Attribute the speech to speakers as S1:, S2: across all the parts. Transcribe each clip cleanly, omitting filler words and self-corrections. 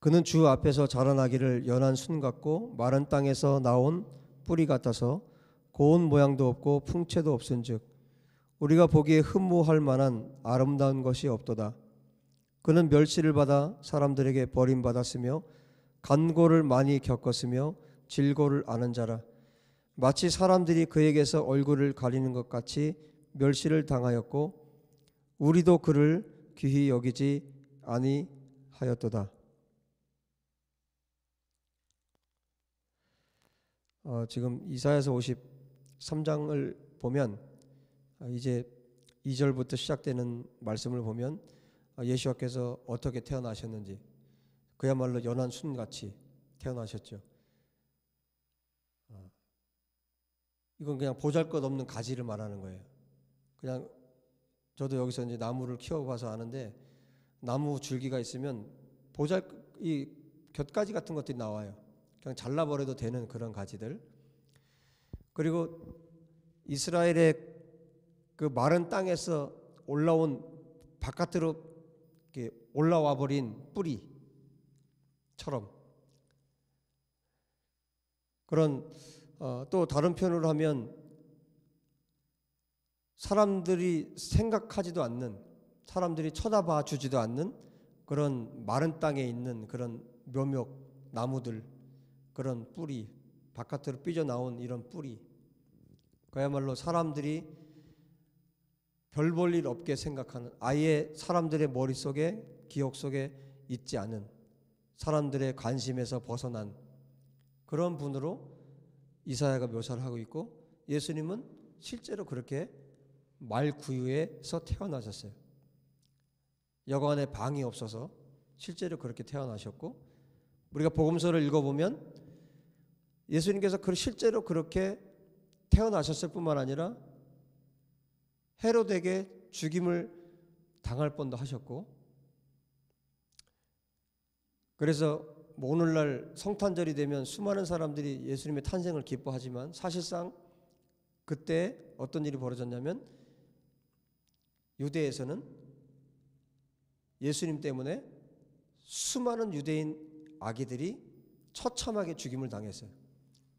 S1: 그는 주 앞에서 자라나기를 연한 순 같고 마른 땅에서 나온 뿌리 같아서 고운 모양도 없고 풍채도 없은즉 우리가 보기에 흠모할 만한 아름다운 것이 없도다. 그는 멸시를 받아 사람들에게 버림받았으며 간고를 많이 겪었으며 질고를 아는 자라. 마치 사람들이 그에게서 얼굴을 가리는 것 같이 멸시를 당하였고 우리도 그를 귀히 여기지 아니하였도다. 지금 이사야서 53장을 보면 이제 2절부터 시작되는 말씀을 보면 예수께서 어떻게 태어나셨는지 그야말로 연한 순같이 태어나셨죠. 이건 그냥 보잘것없는 가지를 말하는 거예요. 그냥 저도 여기서 이제 나무를 키워봐서 아는데 나무 줄기가 있으면 이 곁가지 같은 것들이 나와요. 그냥 잘라버려도 되는 그런 가지들. 그리고 이스라엘의 그 마른 땅에서 올라온 바깥으로 이렇게 올라와 버린 뿌리처럼 그런 또 다른 표현으로 하면 사람들이 생각하지도 않는, 사람들이 쳐다봐 주지도 않는 그런 마른 땅에 있는 그런 묘목 나무들, 그런 뿌리, 바깥으로 삐져나온 이런 뿌리, 그야말로 사람들이 별 볼 일 없게 생각하는, 아예 사람들의 머릿속에 기억 속에 있지 않은, 사람들의 관심에서 벗어난 그런 분으로 이사야가 묘사를 하고 있고, 예수님은 실제로 그렇게 말구유에서 태어나셨어요. 여관에 방이 없어서 실제로 그렇게 태어나셨고, 우리가 복음서를 읽어보면 예수님께서 실제로 그렇게 태어나셨을 뿐만 아니라 헤롯에게 죽임을 당할 뻔도 하셨고, 그래서 오늘날 성탄절이 되면 수많은 사람들이 예수님의 탄생을 기뻐하지만 사실상 그때 어떤 일이 벌어졌냐면 유대에서는 예수님 때문에 수많은 유대인 아기들이 처참하게 죽임을 당했어요.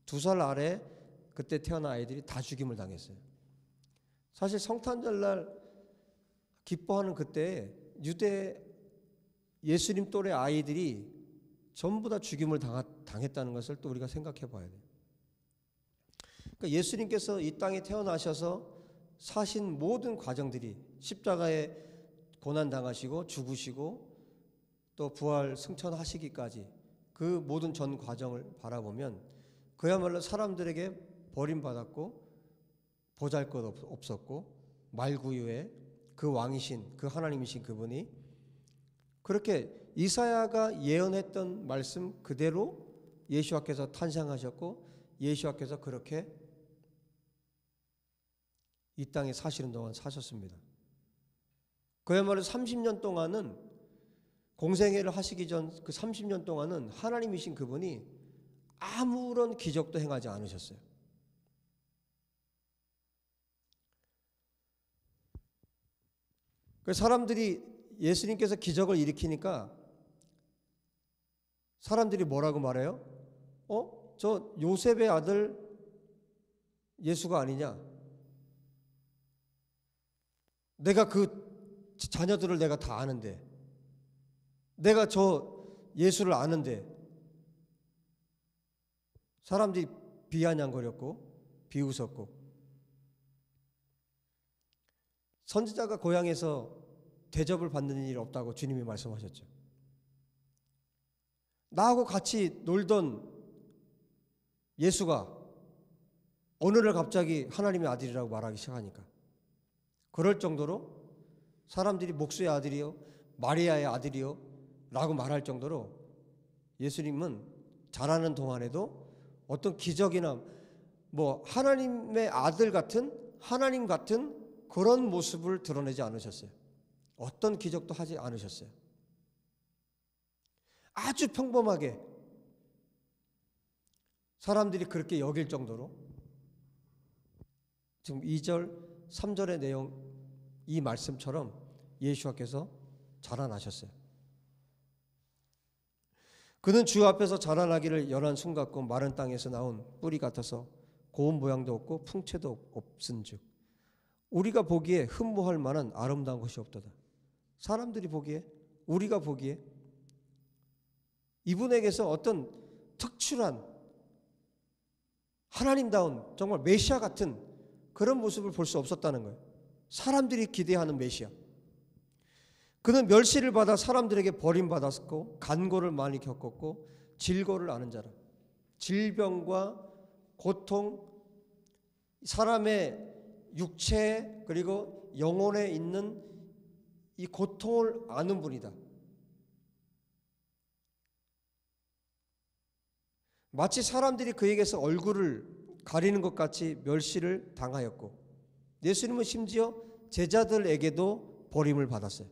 S1: 2살 아래 그때 태어난 아이들이 다 죽임을 당했어요. 사실 성탄절날 기뻐하는 그때 유대 예수님 또래 아이들이 전부 다 죽임을 당했다는 것을 또 우리가 생각해 봐야 돼요. 그러니까 예수님께서 이 땅에 태어나셔서 사신 모든 과정들이 십자가에 고난 당하시고 죽으시고 또 부활 승천하시기까지 그 모든 전 과정을 바라보면 그야말로 사람들에게 버림받았고 보잘것 없었고 말구유의 그 왕이신 그 하나님이신 그분이 그렇게 이사야가 예언했던 말씀 그대로 예수와께서 탄생하셨고 예수와께서 그렇게 이 땅에 사시는 동안 사셨습니다. 그야말로 30년 동안은 공생애를 하시기 전 그 30년 동안은 하나님이신 그분이 아무런 기적도 행하지 않으셨어요. 그 사람들이 예수님께서 기적을 일으키니까 사람들이 뭐라고 말해요? 저 요셉의 아들 예수가 아니냐? 내가 그 자녀들을 내가 다 아는데, 내가 저 예수를 아는데, 사람들이 비아냥거렸고 비웃었고, 선지자가 고향에서 대접을 받는 일이 없다고 주님이 말씀하셨죠. 나하고 같이 놀던 예수가 오늘을 갑자기 하나님의 아들이라고 말하기 시작하니까, 그럴 정도로 사람들이 목수의 아들이요 마리아의 아들이요 라고 말할 정도로 예수님은 자라는 동안에도 어떤 기적이나 뭐 하나님의 아들 같은, 하나님 같은 그런 모습을 드러내지 않으셨어요. 어떤 기적도 하지 않으셨어요. 아주 평범하게 사람들이 그렇게 여길 정도로 지금 2절, 3절의 내용 이 말씀처럼 예수와께서 자라나셨어요. 그는 주 앞에서 자라나기를 연한 순 같고 마른 땅에서 나온 뿌리 같아서 고운 모양도 없고 풍채도 없은즉 우리가 보기에 흠모할 만한 아름다운 것이 없도다. 사람들이 보기에, 우리가 보기에 이분에게서 어떤 특출한 하나님다운 정말 메시아 같은 그런 모습을 볼 수 없었다는 거예요. 사람들이 기대하는 메시아. 그는 멸시를 받아 사람들에게 버림받았고 간고를 많이 겪었고 질고를 아는 자라. 질병과 고통, 사람의 육체 그리고 영혼에 있는 이 고통을 아는 분이다. 마치 사람들이 그에게서 얼굴을 가리는 것 같이 멸시를 당하였고 예수님은 심지어 제자들에게도 버림을 받았어요.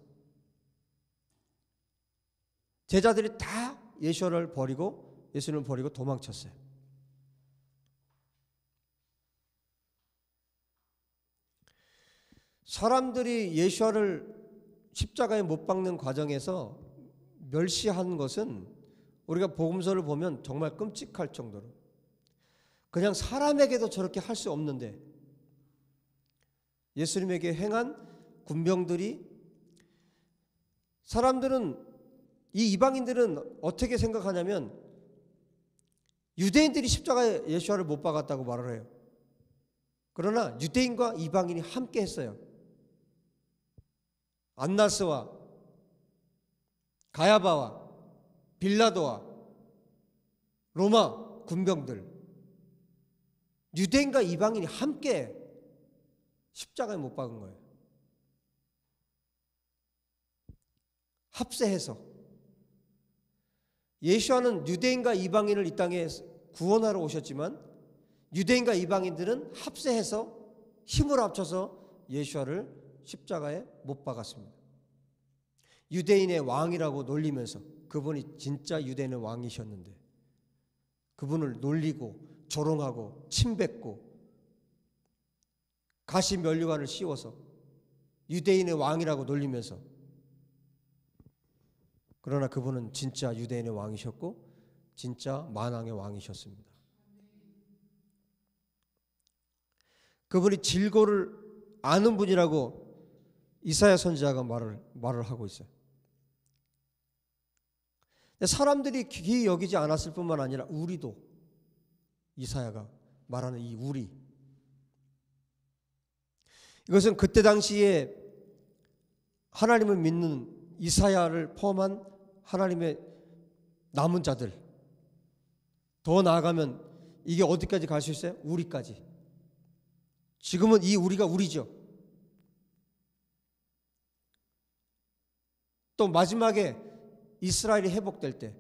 S1: 제자들이 다 예수를 버리고 예수님을 버리고 도망쳤어요. 사람들이 예수를 십자가에 못 박는 과정에서 멸시한 것은 우리가 복음서를 보면 정말 끔찍할 정도로 그냥 사람에게도 저렇게 할 수 없는데 예수님에게 행한 군병들이 사람들은 이 이방인들은 어떻게 생각하냐면 유대인들이 십자가에 예수를 못 박았다고 말을 해요. 그러나 유대인과 이방인이 함께 했어요. 안나스와 가야바와 빌라도와 로마 군병들 유대인과 이방인이 함께 십자가에 못 박은 거예요. 합세해서 예수와는 유대인과 이방인을 이 땅에 구원하러 오셨지만 유대인과 이방인들은 합세해서 힘을 합쳐서 예수와를 십자가에 못 박았습니다. 유대인의 왕이라고 놀리면서 그분이 진짜 유대인의 왕이셨는데 그분을 놀리고 조롱하고 침뱉고 가시 면류관을 씌워서 유대인의 왕이라고 놀리면서 그러나 그분은 진짜 유대인의 왕이셨고 진짜 만왕의 왕이셨습니다. 그분이 질고를 아는 분이라고 이사야 선지자가 말을 하고 있어요. 사람들이 귀히 여기지 않았을 뿐만 아니라 우리도 이사야가 말하는 이 우리 이것은 그때 당시에 하나님을 믿는 이사야를 포함한 하나님의 남은 자들 더 나아가면 이게 어디까지 갈 수 있어요? 우리까지. 지금은 이 우리가 우리죠. 또 마지막에 이스라엘이 회복될 때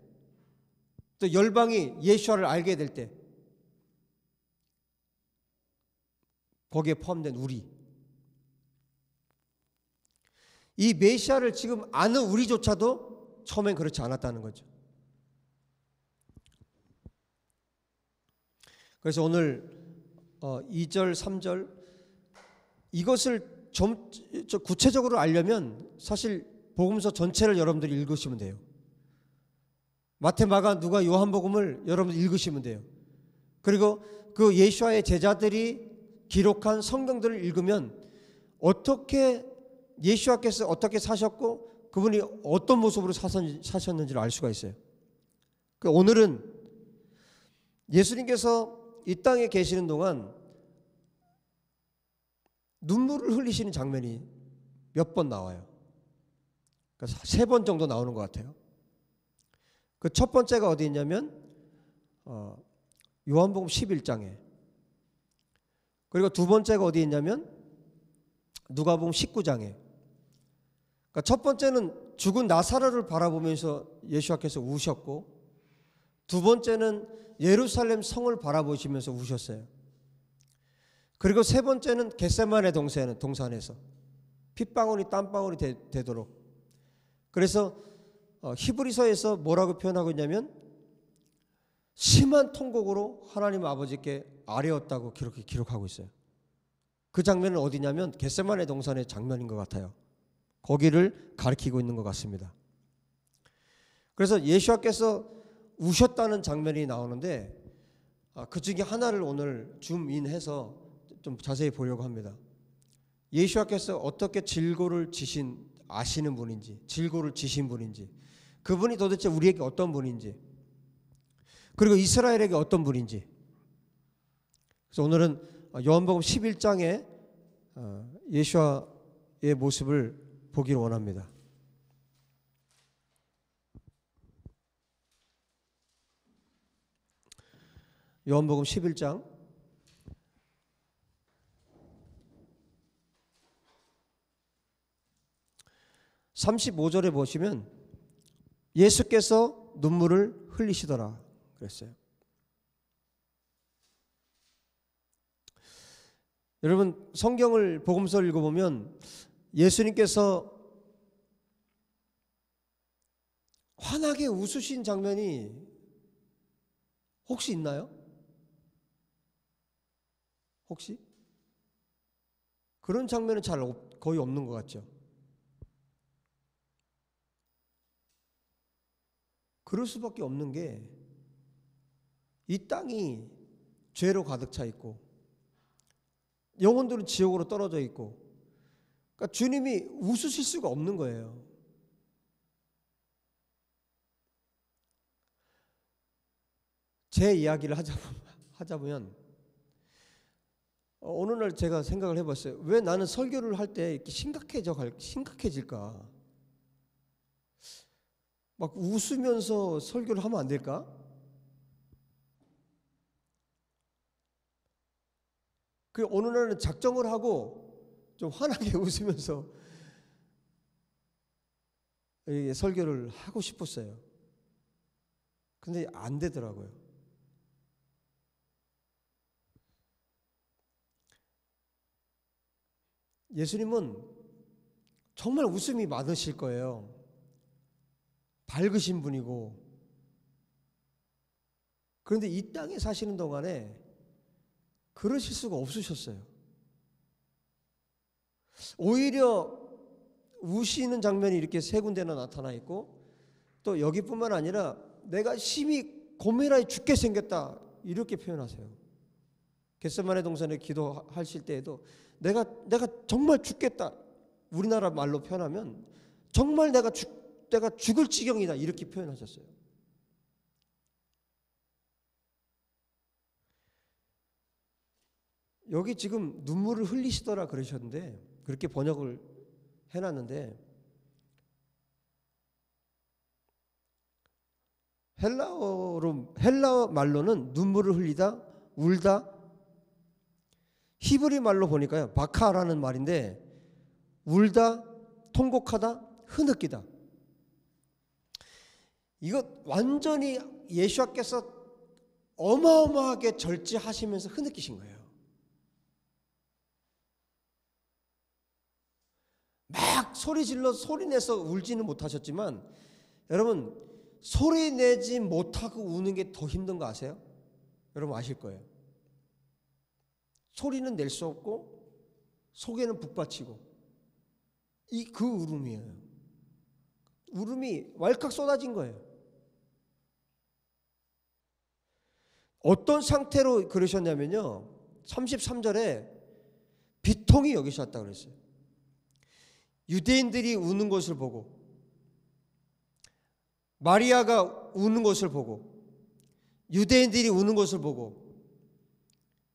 S1: 또 열방이 예수와를 알게 될 때 거기에 포함된 우리 이 메시아를 지금 아는 우리조차도 처음엔 그렇지 않았다는 거죠. 그래서 오늘 2절, 3절 이것을 좀 구체적으로 알려면 사실 복음서 전체를 여러분들이 읽으시면 돼요. 마태, 마가, 누가, 요한복음을 여러분들 읽으시면 돼요. 그리고 그 예수와의 제자들이 기록한 성경들을 읽으면 어떻게 예수와께서 어떻게 사셨고 그분이 어떤 모습으로 사셨는지를 알 수가 있어요. 오늘은 예수님께서 이 땅에 계시는 동안 눈물을 흘리시는 장면이 몇 번 나와요. 3번 정도 나오는 것 같아요. 그 첫 번째가 어디 있냐면 요한복음 11장에 그리고 두 번째가 어디 있냐면 누가복음 19장에 그러니까 첫 번째는 죽은 나사로를 바라보면서 예수께서 우셨고 두 번째는 예루살렘 성을 바라보시면서 우셨어요. 그리고 세 번째는 겟세마네 동산에서 핏방울이 땀방울이 되도록 그래서 히브리서에서 뭐라고 표현하고 있냐면 심한 통곡으로 하나님 아버지께 아뢰었다고 기록하고 있어요. 그 장면은 어디냐면 겟세마네 동산의 장면인 것 같아요. 거기를 가리키고 있는 것 같습니다. 그래서 예수께서 우셨다는 장면이 나오는데 그 중에 하나를 오늘 줌인해서 좀 자세히 보려고 합니다. 예수님께서 어떻게 질고를 아시는 분인지, 질고를 지신 분인지, 그분이 도대체 우리에게 어떤 분인지, 그리고 이스라엘에게 어떤 분인지. 그래서 오늘은 요한복음 11장에 예수와의 모습을 보기를 원합니다. 요한복음 11장 35절에 보시면 예수께서 눈물을 흘리시더라 그랬어요. 여러분 성경을 복음서를 읽어보면 예수님께서 환하게 웃으신 장면이 혹시 있나요? 혹시? 그런 장면은 거의 없는 것 같죠. 그럴 수밖에 없는 게 이 땅이 죄로 가득 차 있고 영혼들은 지옥으로 떨어져 있고, 그러니까 주님이 웃으실 수가 없는 거예요. 제 이야기를 하자면 어느 날 제가 생각을 해봤어요. 왜 나는 설교를 할 때 이렇게 심각해질까? 막 웃으면서 설교를 하면 안 될까? 그 어느 날은 작정을 하고 좀 환하게 웃으면서 설교를 하고 싶었어요. 근데 안 되더라고요. 예수님은 정말 웃음이 많으실 거예요. 밝으신 분이고. 그런데 이 땅에 사시는 동안에 그러실 수가 없으셨어요. 오히려 우시는 장면이 이렇게 세 군데나 나타나 있고, 또 여기뿐만 아니라 내가 심히 고민하여 죽게 생겼다 이렇게 표현하세요. 겟세마네 동산에 기도하실 때에도 내가 정말 죽겠다, 우리나라 말로 표현하면 정말 내가 죽을 지경이다 이렇게 표현하셨어요. 여기 지금 눈물을 흘리시더라 그러셨는데, 그렇게 번역을 해놨는데, 헬라어 말로는 눈물을 흘리다, 울다, 히브리 말로 보니까요 바카라는 말인데, 울다, 통곡하다, 흐느끼다. 이거 완전히 예수께서 어마어마하게 절제하시면서 흐느끼신 거예요. 막 소리내서 울지는 못하셨지만, 여러분 소리내지 못하고 우는 게 더 힘든 거 아세요? 여러분 아실 거예요. 소리는 낼 수 없고 속에는 북받치고, 그 울음이에요. 울음이 왈칵 쏟아진 거예요. 어떤 상태로 그러셨냐면요, 33절에 비통히 여기셨다 그랬어요. 유대인들이 우는 것을 보고, 마리아가 우는 것을 보고, 유대인들이 우는 것을 보고,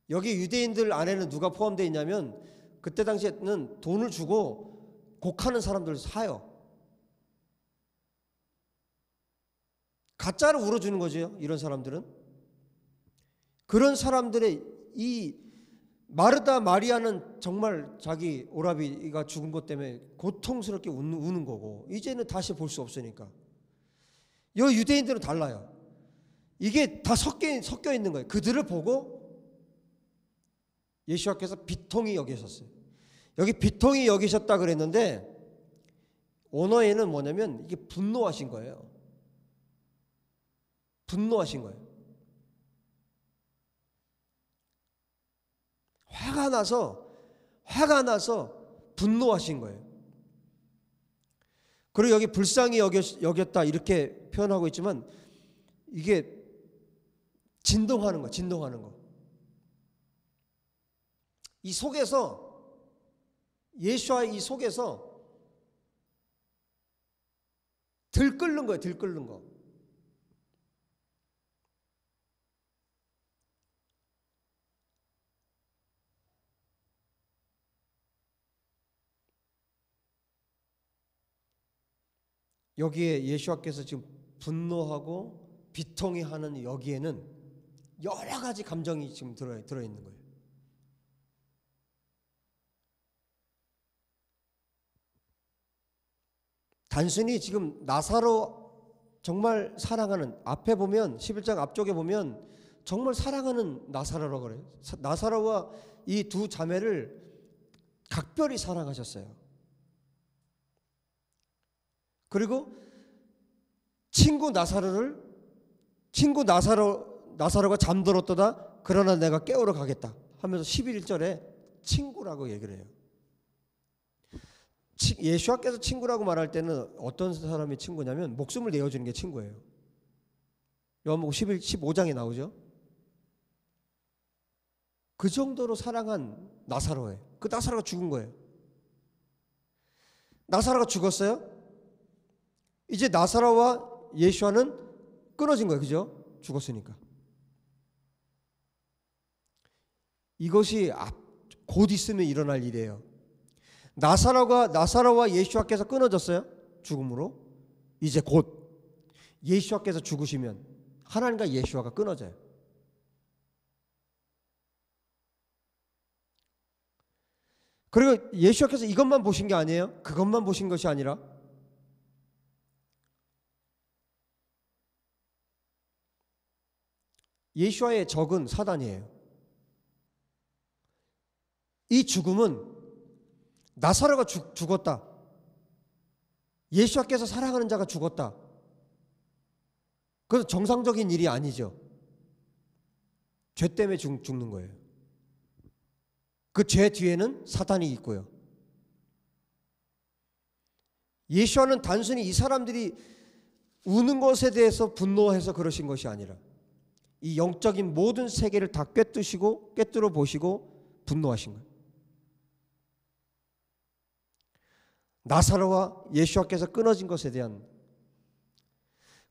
S1: 여기 유대인들 안에는 누가 포함되어 있냐면, 그때 당시에는 돈을 주고 곡하는 사람들 사요. 가짜로 울어주는 거죠, 이런 사람들은. 그런 사람들의 이 마르다 마리아는 정말 자기 오라비가 죽은 것 때문에 고통스럽게 우는 거고, 이제는 다시 볼 수 없으니까. 이 유대인들은 달라요. 이게 다 섞여 있는 거예요. 그들을 보고 예수께서 비통히 여기셨어요. 여기 비통히 여기셨다 그랬는데, 원어에는 뭐냐면 이게 분노하신 거예요. 분노하신 거예요. 화가 나서 분노하신 거예요. 그리고 여기 불쌍히 여겼다 이렇게 표현하고 있지만, 이게 진동하는 거, 진동하는 거. 이 속에서, 예수와의 이 속에서 들끓는 거예요, 들끓는 거. 여기에 예수와께서 지금 분노하고 비통해 하는 여기에는 여러 가지 감정이 지금 들어있는 거예요. 단순히 지금 나사로 정말 사랑하는, 앞에 보면 11장 앞쪽에 보면 정말 사랑하는 나사로라고 그래요. 나사로와 이 두 자매를 각별히 사랑하셨어요. 그리고 친구 나사로가 잠들었도다. 그러나 내가 깨우러 가겠다 하면서 11절에 친구라고 얘기를 해요. 예수와께서 친구라고 말할 때는 어떤 사람이 친구냐면 목숨을 내어주는 게 친구예요. 요한복음 15장에 나오죠. 그 정도로 사랑한 나사로예요. 그 나사로가 죽은 거예요. 나사로가 죽었어요. 이제 나사로와 예수와는 끊어진 거예요. 그죠? 죽었으니까. 이것이 곧 있으면 일어날 일이에요. 나사로와 예수와께서 끊어졌어요. 죽음으로. 이제 곧 예수와께서 죽으시면 하나님과 예수와가 끊어져요. 그리고 예수와께서 이것만 보신 게 아니에요. 그것만 보신 것이 아니라 예수와의 적은 사단이에요. 이 죽음은 나사로가 죽었다. 예수와께서 사랑하는 자가 죽었다. 그것은 정상적인 일이 아니죠. 죄 때문에 죽는 거예요. 그 죄 뒤에는 사탄이 있고요. 예수와는 단순히 이 사람들이 우는 것에 대해서 분노해서 그러신 것이 아니라 이 영적인 모든 세계를 다 꿰뚫어 보시고 분노하신 거예요. 나사로와 예수와께서 끊어진 것에 대한,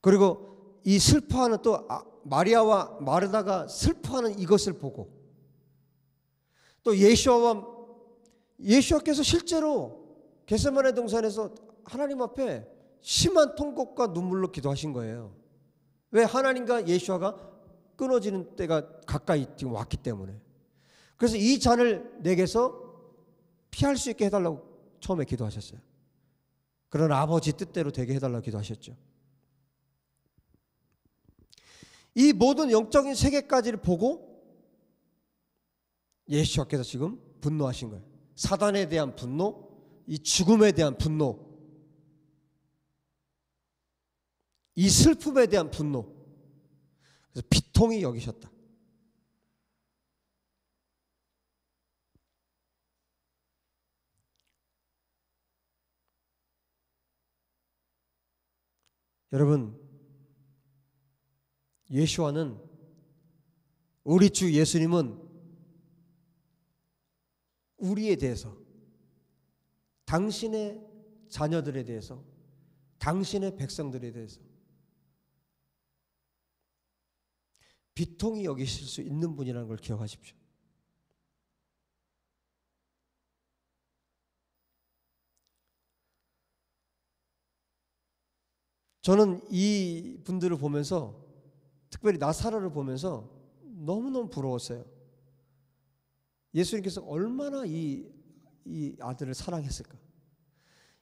S1: 그리고 이 슬퍼하는 또 마리아와 마르다가 슬퍼하는 이것을 보고, 또 예수와께서 실제로 겟세마네 동산에서 하나님 앞에 심한 통곡과 눈물로 기도하신 거예요. 왜? 하나님과 예수와가 끊어지는 때가 가까이 지금 왔기 때문에. 그래서 이 잔을 내게서 피할 수 있게 해달라고 처음에 기도하셨어요. 그러나 아버지 뜻대로 되게 해달라고 기도하셨죠. 이 모든 영적인 세계까지를 보고 예수와께서 지금 분노하신 거예요. 사단에 대한 분노, 이 죽음에 대한 분노, 이 슬픔에 대한 분노, 그래서 비통히 여기셨다. 여러분, 예수와는, 우리 주 예수님은 우리에 대해서, 당신의 자녀들에 대해서, 당신의 백성들에 대해서 비통히 여기실 수 있는 분이라는 걸 기억하십시오. 저는 이 분들을 보면서, 특별히 나사로를 보면서 너무너무 부러웠어요. 예수님께서 얼마나 이 아들을 사랑했을까?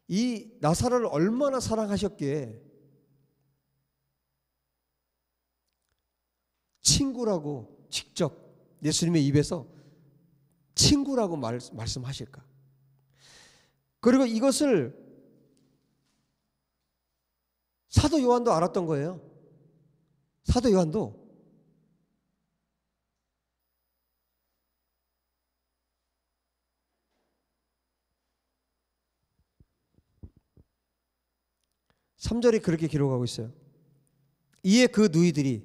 S1: 이 나사로를 얼마나 사랑하셨기에 친구라고 직접 예수님의 입에서 친구라고 말씀하실까? 그리고 이것을 사도 요한도 알았던 거예요. 사도 요한도 (3절이) 그렇게 기록하고 있어요. 이에 그 누이들이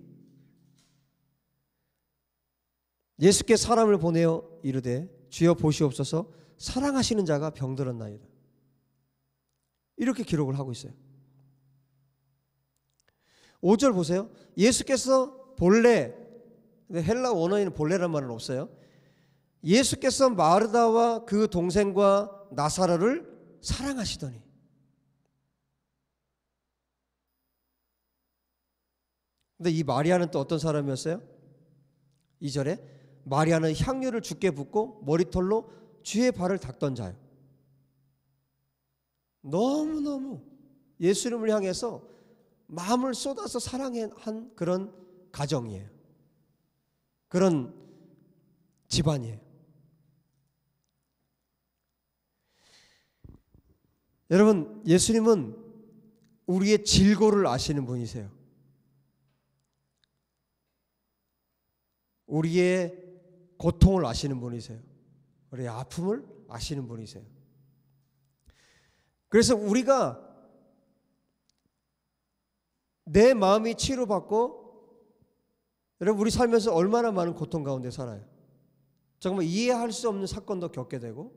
S1: 예수께 사람을 보내어 이르되 주여 보시옵소서 사랑하시는 자가 병들었나이다. 이렇게 기록을 하고 있어요. 5절 보세요. 예수께서 본래, 헬라 원어에는 본래란 말은 없어요. 예수께서 마르다와 그 동생과 나사로를 사랑하시더니. 근데 이 마리아는 또 어떤 사람이었어요? 2절에 마리아는 향유를 주께 붓고 머리털로 주의 발을 닦던 자요. 너무너무 예수님을 향해서 마음을 쏟아서 사랑한 그런 가정이에요. 그런 집안이에요. 여러분, 예수님은 우리의 질고를 아시는 분이세요. 우리의 고통을 아시는 분이세요. 우리의 아픔을 아시는 분이세요. 그래서 우리가 내 마음이 치료받고, 여러분 우리 살면서 얼마나 많은 고통 가운데 살아요. 정말 이해할 수 없는 사건도 겪게 되고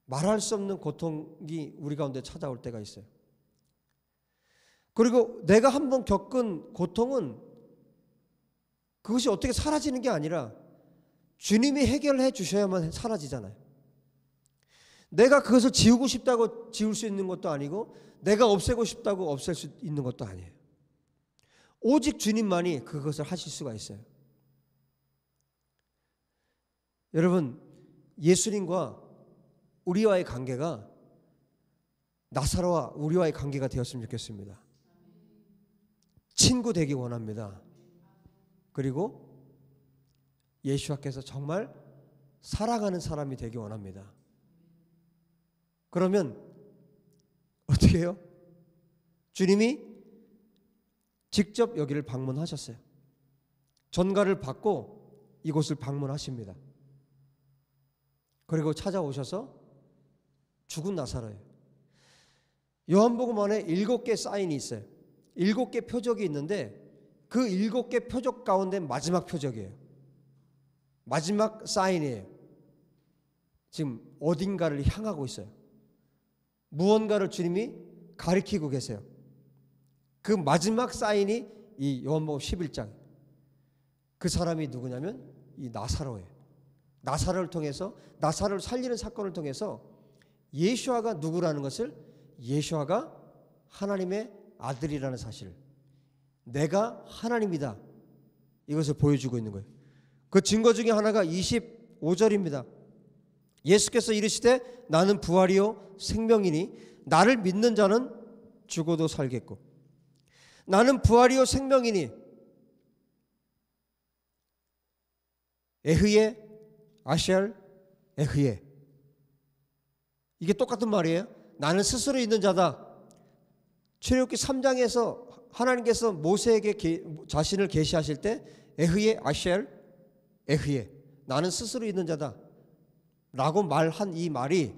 S1: 말할 수 없는 고통이 우리 가운데 찾아올 때가 있어요. 그리고 내가 한번 겪은 고통은 그것이 어떻게 사라지는 게 아니라 주님이 해결해 주셔야만 사라지잖아요. 내가 그것을 지우고 싶다고 지울 수 있는 것도 아니고 내가 없애고 싶다고 없앨 수 있는 것도 아니에요. 오직 주님만이 그것을 하실 수가 있어요. 여러분, 예수님과 우리와의 관계가 나사로와 우리와의 관계가 되었으면 좋겠습니다. 친구 되기 원합니다. 그리고 예수님께서 정말 사랑하는 사람이 되기 원합니다. 그러면 어떻게 해요? 주님이 직접 여기를 방문하셨어요. 전가를 받고 이곳을 방문하십니다. 그리고 찾아오셔서 죽은 나사로예요. 요한복음 안에 7개 사인이 있어요. 7개 표적이 있는데 그 7개 표적 가운데 마지막 표적이에요. 마지막 사인이에요. 지금 어딘가를 향하고 있어요. 무언가를 주님이 가리키고 계세요. 그 마지막 사인이 이 요한복음 11장. 그 사람이 누구냐면 이 나사로예요. 나사로를 통해서, 나사로를 살리는 사건을 통해서 예수아가 누구라는 것을, 예수아가 하나님의 아들이라는 사실, 내가 하나님이다, 이것을 보여주고 있는 거예요. 그 증거 중에 하나가 25절입니다. 예수께서 이르시되 나는 부활이요 생명이니 나를 믿는 자는 죽어도 살겠고, 나는 부활이요 생명이니 에흐예 아샬 에흐예, 이게 똑같은 말이에요. 나는 스스로 있는 자다. 출애굽기 3장에서 하나님께서 모세에게 자신을 계시하실 때 에흐예 아샬 에흐예, 나는 스스로 있는 자다 라고 말한 이 말이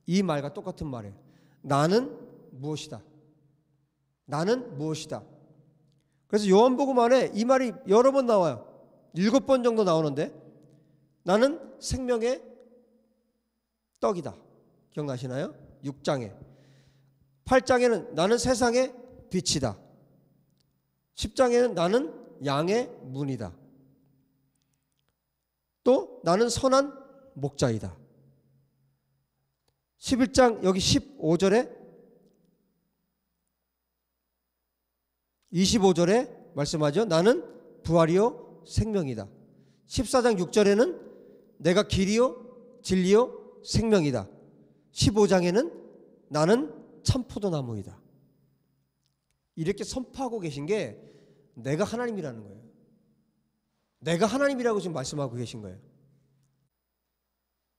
S1: 이 말과 똑같은 말이에요. 나는 무엇이다. 나는 무엇이다. 그래서 요한복음 안에 이 말이 여러 번 나와요. 7번 정도 나오는데, 나는 생명의 떡이다. 기억나시나요? 6장에. 8장에는 나는 세상의 빛이다. 10장에는 나는 양의 문이다. 또 나는 선한 목자이다. 11장 여기 15절에 25절에 말씀하죠. 나는 부활이요 생명이다. 14장 6절에는 내가 길이요 진리요 생명이다. 15장에는 나는 참포도나무이다. 이렇게 선포하고 계신 게 내가 하나님이라는 거예요. 내가 하나님이라고 지금 말씀하고 계신 거예요.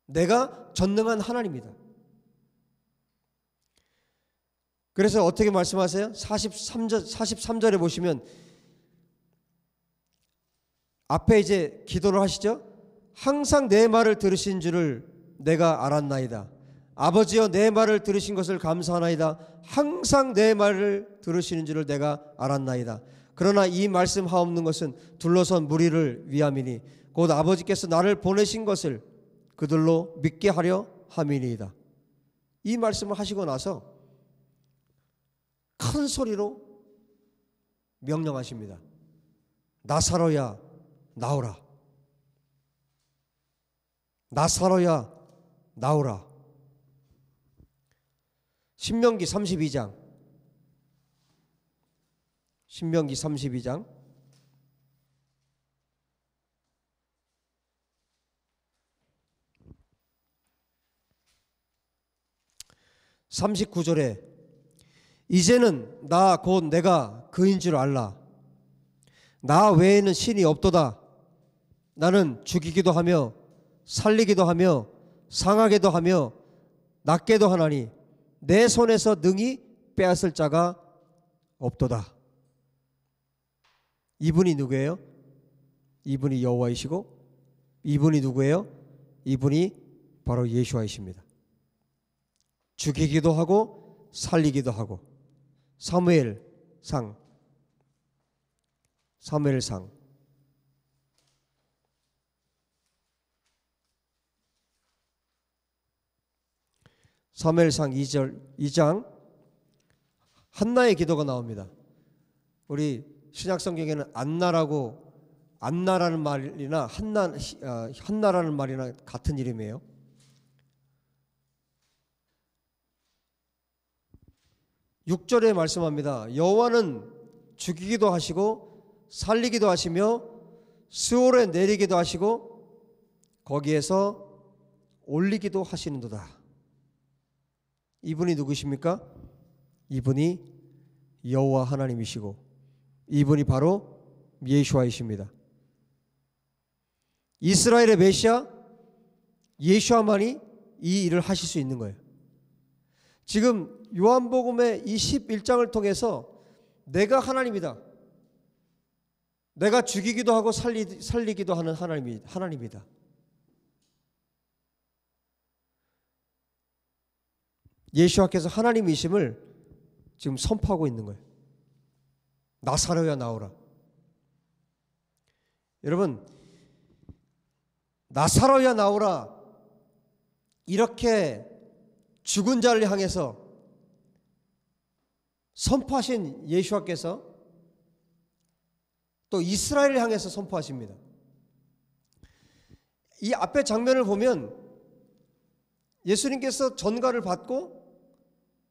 S1: 내가 전능한 하나님이다. 그래서 어떻게 말씀하세요? 43절에 보시면 앞에 이제 기도를 하시죠. 항상 내 말을 들으신 줄을 내가 알았나이다. 아버지여 내 말을 들으신 것을 감사하나이다. 항상 내 말을 들으시는 줄을 내가 알았나이다. 그러나 이 말씀하옵는 것은 둘러선 무리를 위함이니 곧 아버지께서 나를 보내신 것을 그들로 믿게 하려 함이니이다. 이 말씀을 하시고 나서 큰 소리로 명령하십니다. 나사로야 나오라. 나사로야 나오라. 신명기 32장. 신명기 32장 39절에 이제는 나 곧 내가 그인 줄 알라. 나 외에는 신이 없도다. 나는 죽이기도 하며 살리기도 하며 상하게도 하며 낫게도 하나니 내 손에서 능히 빼앗을 자가 없도다. 이분이 누구예요? 이분이 여호와이시고 이분이 누구예요? 이분이 바로 예수와이십니다. 죽이기도 하고 살리기도 하고. 사무엘상 2장 한나의 기도가 나옵니다. 우리 신약성경에는 안나라는 말이나 한나라는 말이나 같은 이름이에요. (6절에) 말씀합니다. 여호와는 죽이기도 하시고 살리기도 하시며 스올에 내리기도 하시고 거기에서 올리기도 하시는도다. 이분이 누구십니까? 이분이 여호와 하나님이시고 이분이 바로 예수와이십니다. 이스라엘의 메시아 예수와만이 이 일을 하실 수 있는 거예요. 지금 요한복음의 이 11장을 통해서 내가 하나님이다. 내가 죽이기도 하고 살리기도 하는 하나님이다. 예수와께서 하나님이심을 지금 선포하고 있는 거예요. 나사로야 나오라. 여러분, 나사로야 나오라 이렇게 죽은 자를 향해서 선포하신 예수와께서 또 이스라엘을 향해서 선포하십니다. 이 앞에 장면을 보면 예수님께서 전가를 받고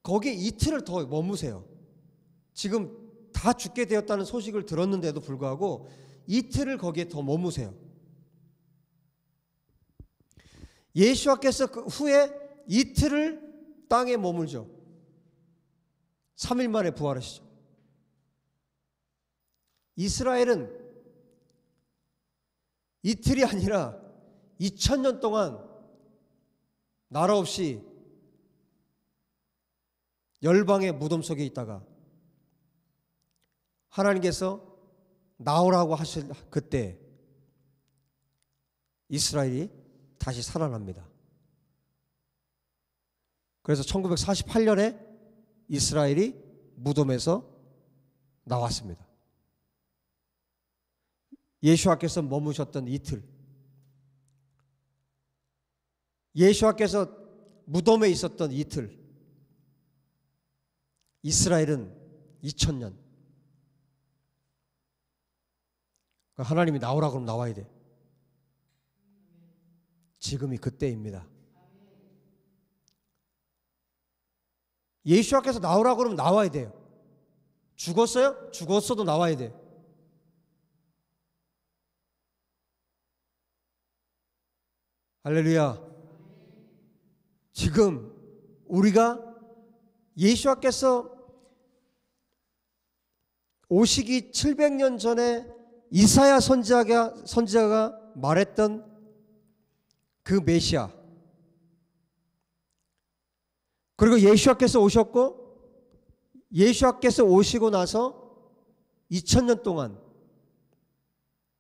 S1: 거기에 이틀을 더 머무세요. 지금 다 죽게 되었다는 소식을 들었는데도 불구하고 이틀을 거기에 더 머무세요. 예수와께서 그 후에 이틀을 땅에 머물죠. 3일 만에 부활하시죠. 이스라엘은 이틀이 아니라 2000년 동안 나라 없이 열방의 무덤 속에 있다가 하나님께서 나오라고 하실 그때 이스라엘이 다시 살아납니다. 그래서 1948년에 이스라엘이 무덤에서 나왔습니다. 예수와께서 머무셨던 이틀, 예수와께서 무덤에 있었던 이틀, 이스라엘은 2000년. 하나님이 나오라 그러면 나와야 돼. 지금이 그때입니다. 예수와께서 나오라 그러면 나와야 돼요. 죽었어요? 죽었어도 나와야 돼. 할렐루야. 지금 우리가 예수와께서 오시기 700년 전에 이사야 선지자가 말했던 그 메시아, 그리고 예수와께서 오셨고 예수와께서 오시고 나서 2000년 동안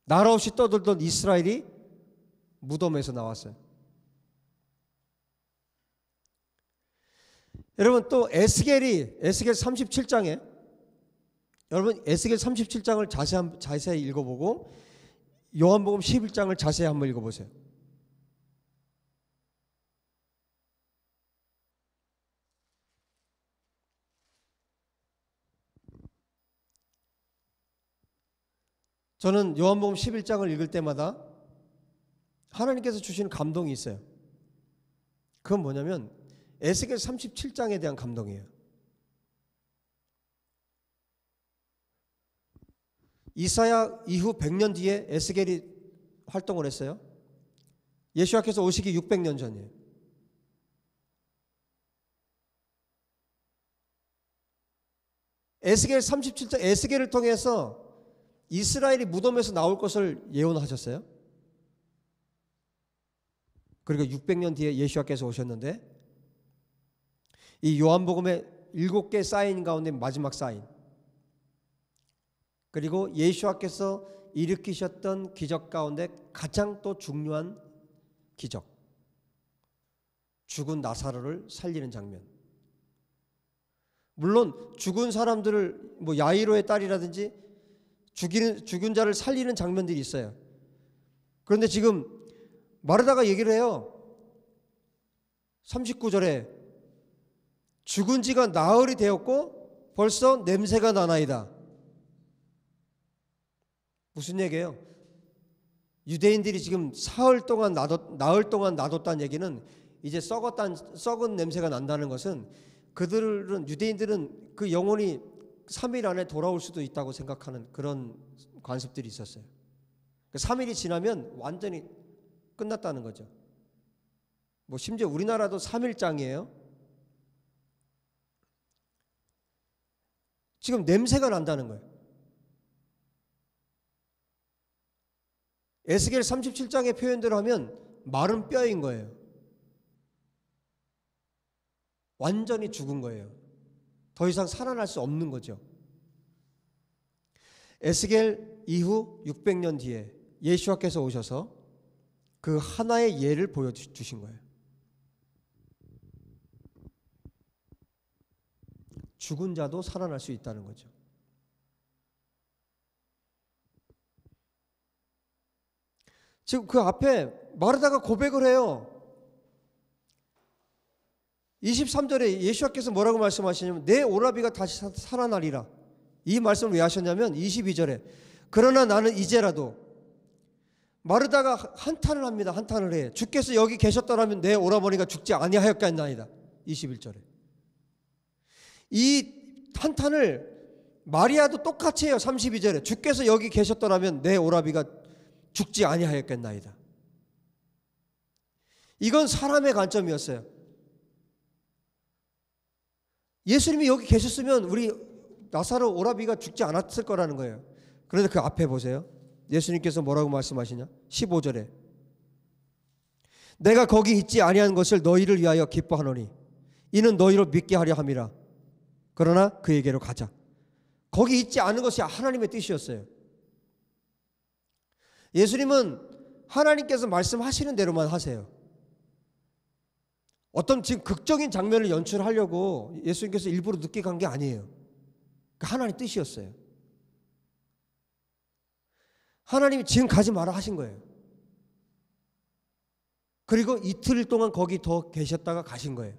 S1: 나라 없이 떠들던 이스라엘이 무덤에서 나왔어요. 여러분 또 에스겔 37장에 여러분 에스겔 37장을 자세히 읽어보고 요한복음 11장을 자세히 한번 읽어보세요. 저는 요한복음 11장을 읽을 때마다 하나님께서 주시는 감동이 있어요. 그건 뭐냐면 에스겔 37장에 대한 감동이에요. 이사야 이후 100년 뒤에 에스겔이 활동을 했어요. 예수님께서 오시기 600년 전이에요. 에스겔 37장 에스겔을 통해서 이스라엘이 무덤에서 나올 것을 예언하셨어요. 그리고 600년 뒤에 예수님께서 오셨는데 이 요한복음의 7개 사인 가운데 마지막 사인, 그리고 예수님께서 일으키셨던 기적 가운데 가장 또 중요한 기적, 죽은 나사로를 살리는 장면. 물론 죽은 사람들을 야이로의 딸이라든지 죽은 자를 살리는 장면들이 있어요. 그런데 지금 마르다가 얘기를 해요. 39절에 죽은 지가 나흘이 되었고 벌써 냄새가 나나이다. 무슨 얘기예요? 유대인들이 지금 나흘 동안 놔뒀다는 얘기는 이제 썩은 냄새가 난다는 것은 유대인들은 그 영혼이 3일 안에 돌아올 수도 있다고 생각하는 그런 관습들이 있었어요. 3일이 지나면 완전히 끝났다는 거죠. 심지어 우리나라도 3일장이에요. 지금 냄새가 난다는 거예요. 에스겔 37장의 표현대로 하면 마른 뼈인 거예요. 완전히 죽은 거예요. 더 이상 살아날 수 없는 거죠. 에스겔 이후 600년 뒤에 예수님께서 오셔서 그 하나의 예를 보여주신 거예요. 죽은 자도 살아날 수 있다는 거죠. 지금 그 앞에 마르다가 고백을 해요. 23절에 예수님께서 뭐라고 말씀하시냐면 내 오라비가 다시 살아나리라. 이 말씀을 왜 하셨냐면 22절에 그러나 나는 이제라도, 마르다가 한탄을 합니다. 한탄을 해. 주께서 여기 계셨더라면 내 오라버니가 죽지 아니하였겠나이다. 21절에 이 한탄을 마리아도 똑같이 해요. 32절에 주께서 여기 계셨더라면 내 오라비가 죽지 아니하였겠나이다. 이건 사람의 관점이었어요. 예수님이 여기 계셨으면 우리 나사로 오라비가 죽지 않았을 거라는 거예요. 그런데 그 앞에 보세요. 예수님께서 뭐라고 말씀하시냐? 15절에 내가 거기 있지 아니한 것을 너희를 위하여 기뻐하노니 이는 너희로 믿게 하려 함이라. 그러나 그에게로 가자. 거기 있지 않은 것이 하나님의 뜻이었어요. 예수님은 하나님께서 말씀하시는 대로만 하세요. 어떤 지금 극적인 장면을 연출하려고 예수님께서 일부러 늦게 간 게 아니에요. 하나님 뜻이었어요. 하나님이 지금 가지 마라 하신 거예요. 그리고 이틀 동안 거기 더 계셨다가 가신 거예요.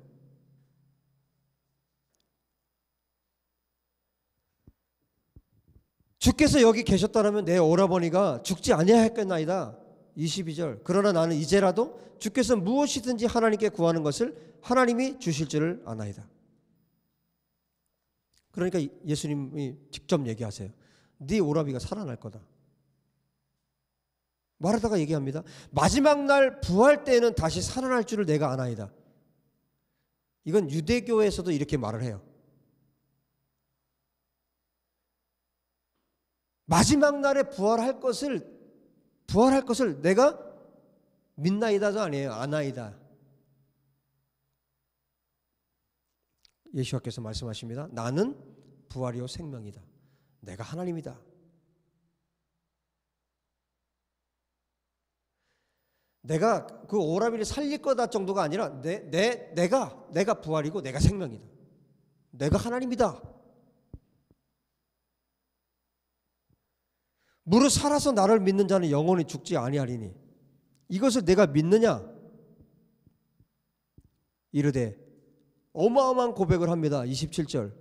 S1: 주께서 여기 계셨다면 내 오라버니가 죽지 아니하였겠나이다. 22절 그러나 나는 이제라도 주께서 무엇이든지 하나님께 구하는 것을 하나님이 주실 줄을 아나이다. 그러니까 예수님이 직접 얘기하세요. 네 오라비가 살아날 거다. 마르다가 얘기합니다. 마지막 날 부활 때에는 다시 살아날 줄을 내가 아나이다. 이건 유대교에서도 이렇게 말을 해요. 마지막 날에 부활할 것을 내가 믿나이다도 아니에요. 아나이다. 예수님께서 말씀하십니다. 나는 부활이요 생명이다. 내가 하나님이다. 내가 그 오라비를 살릴 거다 정도가 아니라 내가 부활이고 내가 생명이다. 내가 하나님이다. 무릇 살아서 나를 믿는 자는 영원히 죽지 아니하리니 이것을 내가 믿느냐? 이르되 어마어마한 고백을 합니다. 27절.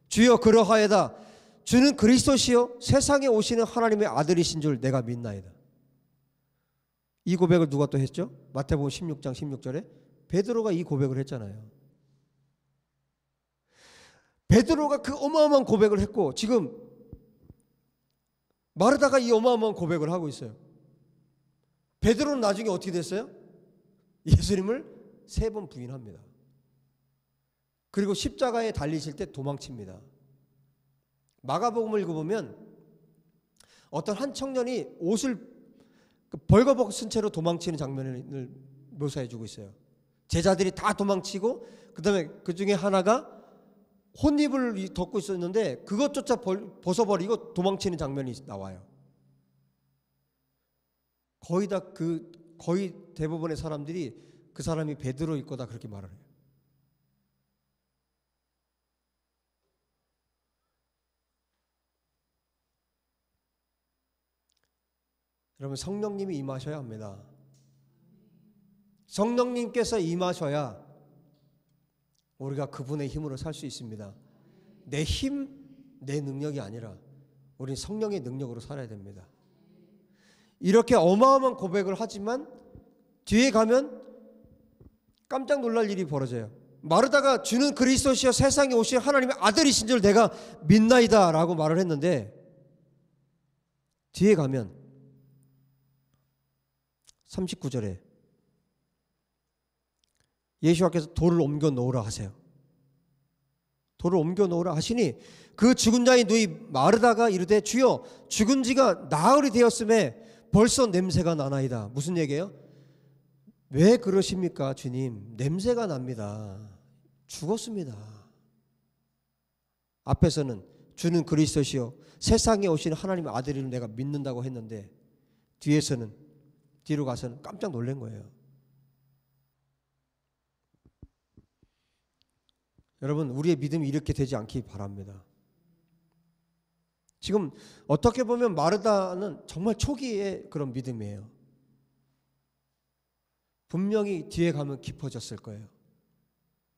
S1: 주여 그러하여다. 주는 그리스도시요 세상에 오시는 하나님의 아들이신 줄 내가 믿나이다. 이 고백을 누가 또 했죠? 마태복음 16장 16절에 베드로가 이 고백을 했잖아요. 베드로가 그 어마어마한 고백을 했고 지금 마르다가 이 어마어마한 고백을 하고 있어요. 베드로는 나중에 어떻게 됐어요? 예수님을 3번 부인합니다. 그리고 십자가에 달리실 때 도망칩니다. 마가복음을 읽어보면 어떤 한 청년이 옷을 벌거벗은 채로 도망치는 장면을 묘사해주고 있어요. 제자들이 다 도망치고 그 다음에 그 중에 하나가 혼입을 덮고 있었는데 그것조차 벗어버리고 도망치는 장면이 나와요. 거의 대부분의 사람들이 그 사람이 베드로일 거다 그렇게 말을 해요. 여러분 성령님이 임하셔야 합니다. 성령님께서 임하셔야 우리가 그분의 힘으로 살 수 있습니다. 내 힘, 내 능력이 아니라 우리는 성령의 능력으로 살아야 됩니다. 이렇게 어마어마한 고백을 하지만 뒤에 가면 깜짝 놀랄 일이 벌어져요. 마르다가 주는 그리스도시여 세상에 오신 하나님의 아들이신 줄 내가 믿나이다 라고 말을 했는데 뒤에 가면 39절에 예수께서 돌을 옮겨 놓으라 하세요. 돌을 옮겨 놓으라 하시니 그 죽은 자의 누이 마르다가 이르되 주여 죽은 지가 나흘이 되었음에 벌써 냄새가 나나이다. 무슨 얘기예요? 왜 그러십니까 주님? 냄새가 납니다. 죽었습니다. 앞에서는 주는 그리스도시요 세상에 오신 하나님의 아들을 내가 믿는다고 했는데 뒤로 가서는 깜짝 놀란 거예요. 여러분 우리의 믿음이 이렇게 되지 않기 바랍니다. 지금 어떻게 보면 마르다는 정말 초기의 그런 믿음이에요. 분명히 뒤에 가면 깊어졌을 거예요.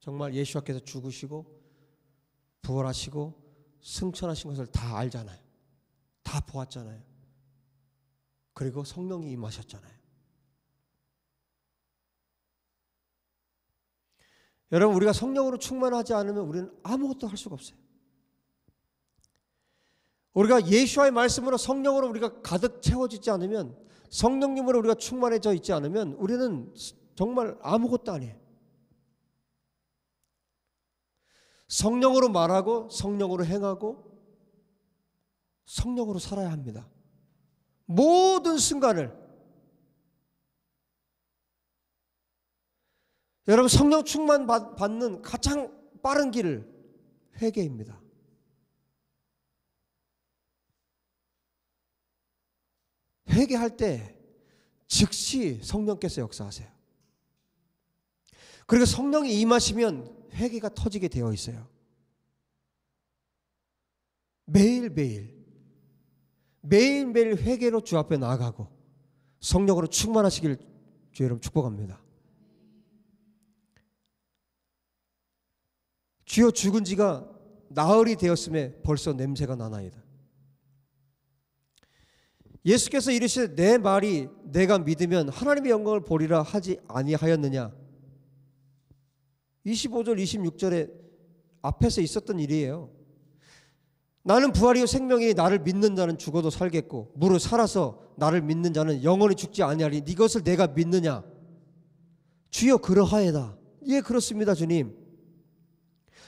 S1: 정말 예수께서 죽으시고 부활하시고 승천하신 것을 다 알잖아요. 다 보았잖아요. 그리고 성령이 임하셨잖아요. 여러분 우리가 성령으로 충만하지 않으면 우리는 아무것도 할 수가 없어요. 우리가 예수와의 말씀으로 성령으로 우리가 가득 채워지지 않으면 성령님으로 우리가 충만해져 있지 않으면 우리는 정말 아무것도 아니에요. 성령으로 말하고 성령으로 행하고 성령으로 살아야 합니다. 모든 순간을 여러분 성령 충만 받는 가장 빠른 길을 회개입니다. 회개할 때 즉시 성령께서 역사하세요. 그리고 성령이 임하시면 회개가 터지게 되어 있어요. 매일매일 회개로 주 앞에 나아가고 성령으로 충만하시길 주 여러분 축복합니다. 주여 죽은 지가 나흘이 되었음에 벌써 냄새가 나나이다. 예수께서 이르시되 내 말이 내가 믿으면 하나님의 영광을 보리라 하지 아니하였느냐. 25절 26절에 앞에서 있었던 일이에요. 나는 부활이요 생명이니 나를 믿는 자는 죽어도 살겠고 무릇 살아서 나를 믿는 자는 영원히 죽지 아니하리니 이것을 내가 믿느냐. 주여 그러하여다. 예 그렇습니다 주님.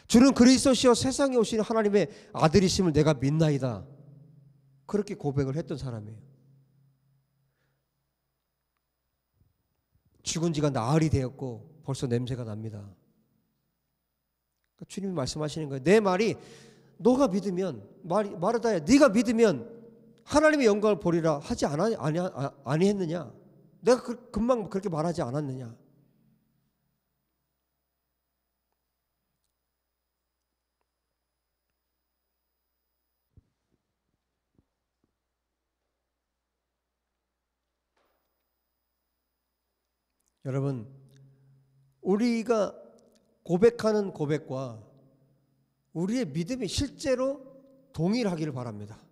S1: 주는 그리스도시여 세상에 오신 하나님의 아들이심을 내가 믿나이다. 그렇게 고백을 했던 사람이에요. 죽은 지가 나흘이 되었고 벌써 냄새가 납니다. 그러니까 주님이 말씀하시는 거예요. 내 말이 너가 믿으면 마르다야 네가 믿으면 하나님의 영광을 보리라 하지 아니했느냐. 내가 금방 그렇게 말하지 않았느냐? 여러분, 우리가 고백하는 고백과 우리의 믿음이 실제로 동일하기를 바랍니다.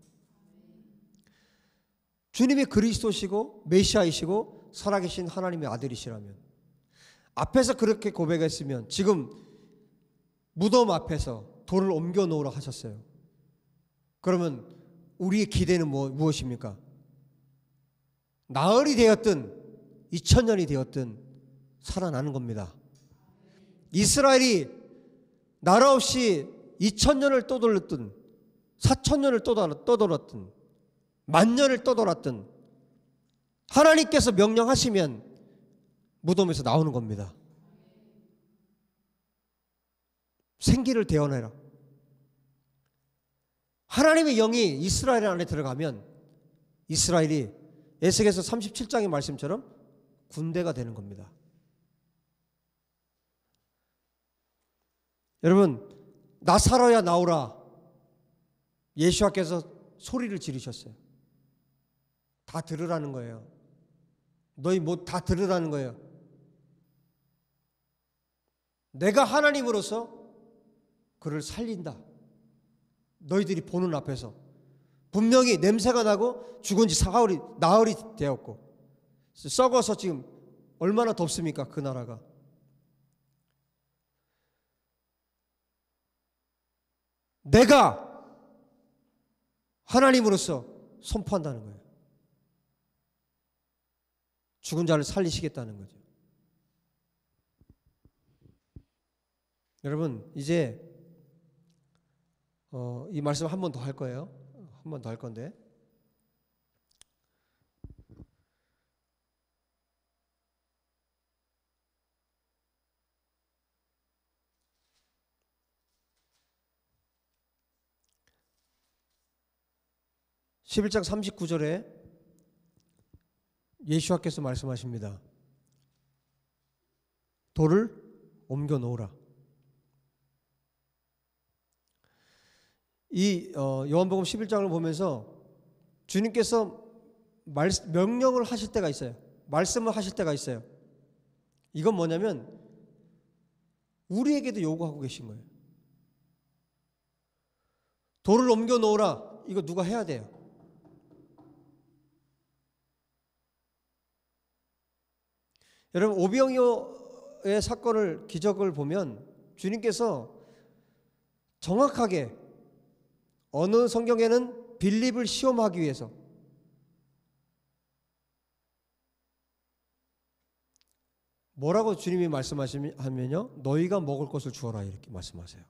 S1: 주님이 그리스도시고 메시아이시고 살아계신 하나님의 아들이시라면, 앞에서 그렇게 고백했으면 지금 무덤 앞에서 돌을 옮겨 놓으라 하셨어요. 그러면 우리의 기대는 무엇입니까? 나흘이 되었든 2000년이 되었든 살아나는 겁니다. 이스라엘이 나라 없이 2000년을 떠돌았든 4000년을 떠돌았든 만년을 떠돌았든 하나님께서 명령하시면 무덤에서 나오는 겁니다. 생기를 대어내라. 하나님의 영이 이스라엘 안에 들어가면 이스라엘이 에스겔서 37장의 말씀처럼 군대가 되는 겁니다. 여러분, 나사로야 나오라. 예수와께서 소리를 지르셨어요. 다 들으라는 거예요. 너희 뭐 다 들으라는 거예요. 내가 하나님으로서 그를 살린다. 너희들이 보는 앞에서 분명히 냄새가 나고 죽은 지 나흘이 되었고 썩어서 지금 얼마나 덥습니까? 그 나라가. 내가 하나님으로서 선포한다는 거예요. 죽은 자를 살리시겠다는 거죠. 여러분, 이제 이 말씀 한 번 더 할 거예요. 한 번 더 할 건데, (11장) 39절에 예수와께서 말씀하십니다. 돌을 옮겨 놓으라. 이 요한복음 11장을 보면서 주님께서 명령을 하실 때가 있어요. 말씀을 하실 때가 있어요. 이건 뭐냐면 우리에게도 요구하고 계신 거예요. 돌을 옮겨 놓으라. 이거 누가 해야 돼요? 여러분, 오병이어의 사건을, 기적을 보면 주님께서 정확하게 어느 성경에는 빌립을 시험하기 위해서, 뭐라고 주님이 말씀하시면요, 너희가 먹을 것을 주어라 이렇게 말씀하세요.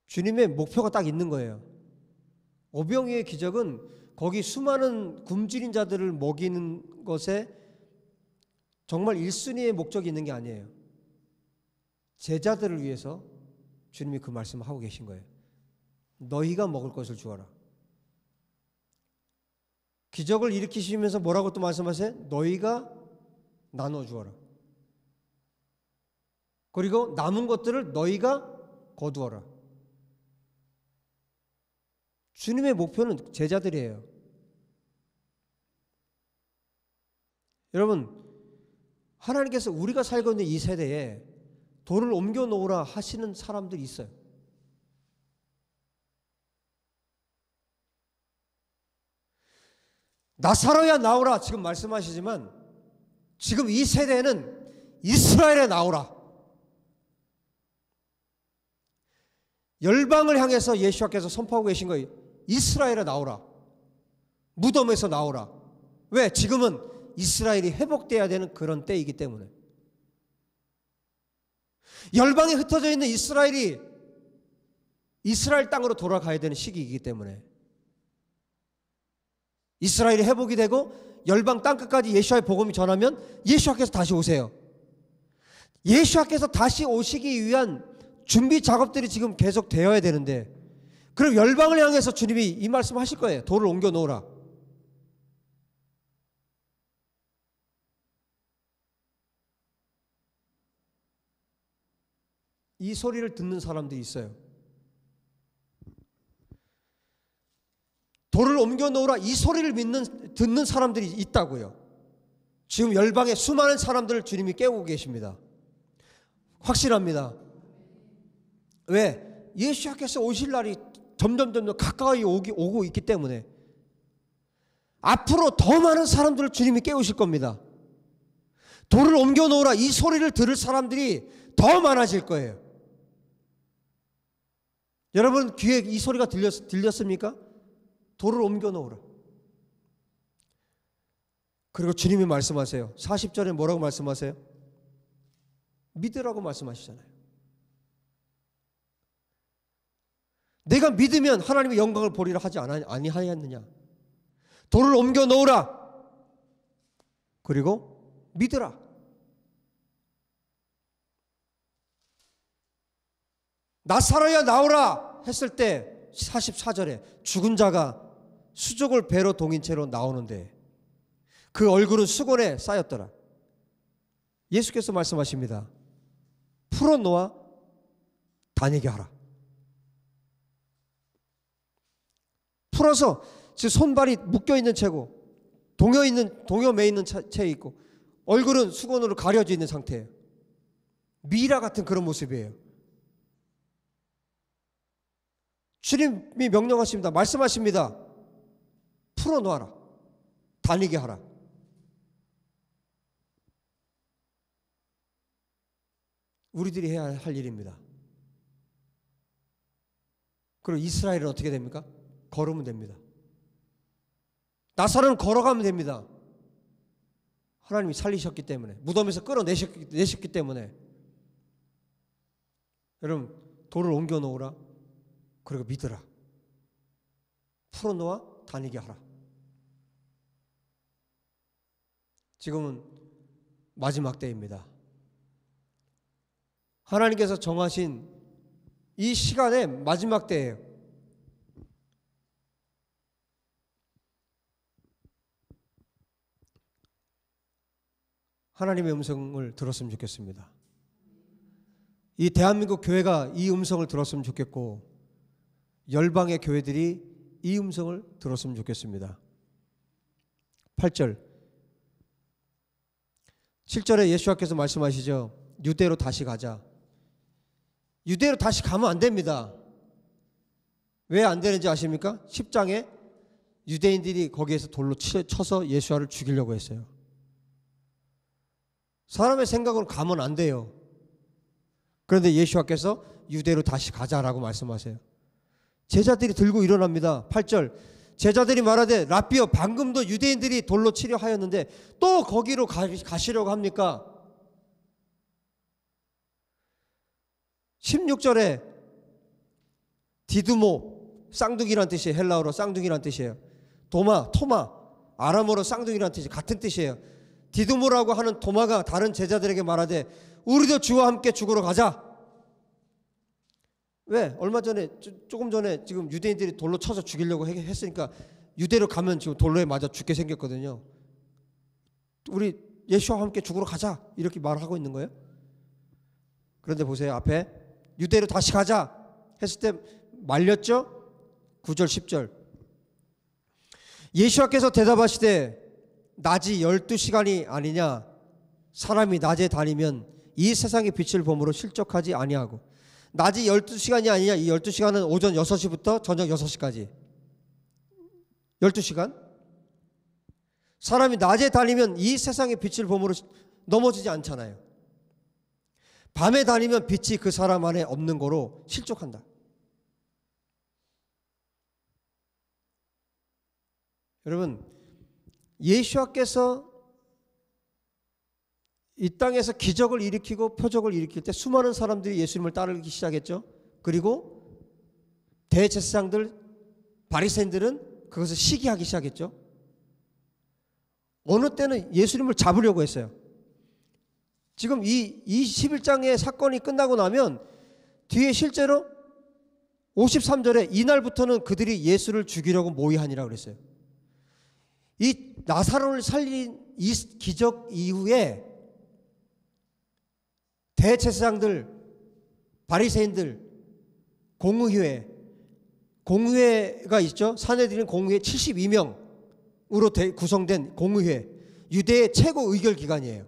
S1: 주님의 목표가 딱 있는 거예요. 오병이어의 기적은 거기 수많은 굶주린 자들을 먹이는 것에 정말 1순위의 목적이 있는 게 아니에요. 제자들을 위해서 주님이 그 말씀을 하고 계신 거예요. 너희가 먹을 것을 주어라. 기적을 일으키시면서 뭐라고 또 말씀하세요? 너희가 나눠 주어라. 그리고 남은 것들을 너희가 거두어라. 주님의 목표는 제자들이에요. 여러분, 하나님께서 우리가 살고 있는 이 세대에 돌을 옮겨 놓으라 하시는 사람들이 있어요. 나사로야 나오라 지금 말씀하시지만 지금 이 세대는 이스라엘에 나오라. 열방을 향해서 예수와께서 선포하고 계신 거예요. 이스라엘에 나오라. 무덤에서 나오라. 왜? 지금은 이스라엘이 회복돼야 되는 그런 때이기 때문에. 열방에 흩어져 있는 이스라엘이 이스라엘 땅으로 돌아가야 되는 시기이기 때문에 이스라엘이 회복이 되고 열방 땅끝까지 예수와의 복음이 전하면 예수와께서 다시 오세요. 예수와께서 다시 오시기 위한 준비 작업들이 지금 계속 되어야 되는데 그럼 열방을 향해서 주님이 이 말씀 하실 거예요. 돌을 옮겨 놓으라. 이 소리를 듣는 사람들이 있어요. 돌을 옮겨 놓으라 이 소리를 듣는 사람들이 있다고요. 지금 열방에 수많은 사람들을 주님이 깨우고 계십니다. 확실합니다. 왜? 예수께서 오실 날이 점점 가까이 오고 있기 때문에 앞으로 더 많은 사람들을 주님이 깨우실 겁니다. 돌을 옮겨 놓으라 이 소리를 들을 사람들이 더 많아질 거예요. 여러분 귀에 이 소리가 들렸습니까? 돌을 옮겨 놓으라. 그리고 주님이 말씀하세요. 40절에 뭐라고 말씀하세요? 믿으라고 말씀하시잖아요. 내가 믿으면 하나님의 영광을 보리라 하지 아니하였느냐. 돌을 옮겨 놓으라. 그리고 믿으라. 나사로야 나오라 했을 때 44절에 죽은 자가 수족을 배로 동인 채로 나오는데 그 얼굴은 수건에 쌓였더라. 예수께서 말씀하십니다. 풀어놓아 다니게 하라. 풀어서 지금 손발이 묶여있는 채고 동여 매 있는 채 있고 얼굴은 수건으로 가려져 있는 상태예요. 미라 같은 그런 모습이에요. 주님이 명령하십니다. 말씀하십니다. 풀어놓아라. 다니게 하라. 우리들이 해야 할 일입니다. 그리고 이스라엘은 어떻게 됩니까? 걸으면 됩니다. 나사로는 걸어가면 됩니다. 하나님이 살리셨기 때문에, 무덤에서 끌어내셨기 때문에. 여러분, 돌을 옮겨 놓으라. 그리고 믿으라. 풀어놓아 다니게 하라. 지금은 마지막 때입니다. 하나님께서 정하신 이 시간의 마지막 때예요. 하나님의 음성을 들었으면 좋겠습니다. 이 대한민국 교회가 이 음성을 들었으면 좋겠고 열방의 교회들이 이 음성을 들었으면 좋겠습니다. 8절 7절에 예수께서 말씀하시죠. 유대로 다시 가자. 유대로 다시 가면 안 됩니다. 왜 안 되는지 아십니까? 10장에 유대인들이 거기에서 돌로 쳐서 예수를 죽이려고 했어요. 사람의 생각으로 가면 안 돼요. 그런데 예수께서 유대로 다시 가자라고 말씀하세요. 제자들이 들고 일어납니다. 8절 제자들이 말하되 라삐여 방금도 유대인들이 돌로 치려 하였는데 또 거기로 가시려고 합니까? 16절에 디두모 쌍둥이란 뜻이에요. 헬라어로 쌍둥이란 뜻이에요. 토마 아람어로 쌍둥이란 뜻이 같은 뜻이에요. 디두모라고 하는 도마가 다른 제자들에게 말하되 우리도 주와 함께 죽으러 가자. 왜? 얼마 전에 조금 전에 지금 유대인들이 돌로 쳐서 죽이려고 했으니까 유대로 가면 지금 돌로에 맞아 죽게 생겼거든요. 우리 예수와 함께 죽으러 가자 이렇게 말하고 있는 거예요. 그런데 보세요. 앞에 유대로 다시 가자 했을 때 말렸죠? 9절 10절 예수께서 대답하시되 낮이 12시간이 아니냐. 사람이 낮에 다니면 이 세상의 빛을 보므로 실족하지 아니하고 낮이 12시간이 아니냐. 이 12시간은 오전 6시부터 저녁 6시까지 12시간. 사람이 낮에 다니면 이 세상의 빛을 보므로 넘어지지 않잖아요. 밤에 다니면 빛이 그 사람 안에 없는 거로 실족한다. 여러분, 예수께서 이 땅에서 기적을 일으키고 표적을 일으킬 때 수많은 사람들이 예수님을 따르기 시작했죠. 그리고 대제사장들, 바리새인들은 그것을 시기하기 시작했죠. 어느 때는 예수님을 잡으려고 했어요. 지금 이 21장의 사건이 끝나고 나면 뒤에 실제로 53절에 이날부터는 그들이 예수를 죽이려고 모의하니라 그랬어요. 이 나사로를 살린 이 기적 이후에 대제사장들, 바리새인들, 공의회가 있죠. 산헤드린 공의회 72명으로 구성된 공의회, 유대의 최고 의결 기관이에요.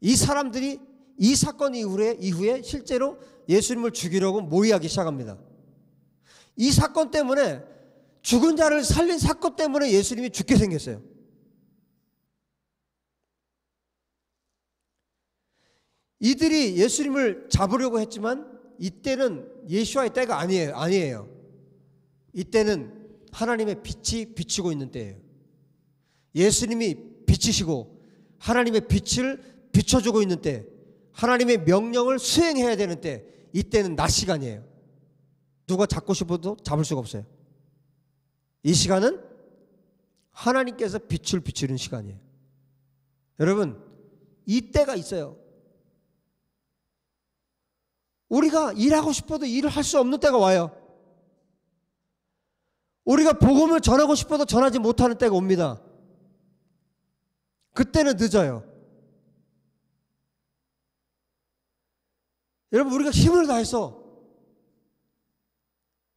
S1: 이 사람들이 이 사건 이후에 실제로 예수님을 죽이려고 모의하기 시작합니다. 이 사건 때문에, 죽은 자를 살린 사건 때문에 예수님이 죽게 생겼어요. 이들이 예수님을 잡으려고 했지만 이때는 예수와의 때가 아니에요. 이때는 하나님의 빛이 비치고 있는 때예요. 예수님이 빛이시고 하나님의 빛을 비춰주고 있는 때, 하나님의 명령을 수행해야 되는 때, 이때는 낮 시간이에요. 누가 잡고 싶어도 잡을 수가 없어요. 이 시간은 하나님께서 빛을 비추는 시간이에요. 여러분, 이 때가 있어요. 우리가 일하고 싶어도 일을 할 수 없는 때가 와요. 우리가 복음을 전하고 싶어도 전하지 못하는 때가 옵니다. 그때는 늦어요. 여러분, 우리가 힘을 다해서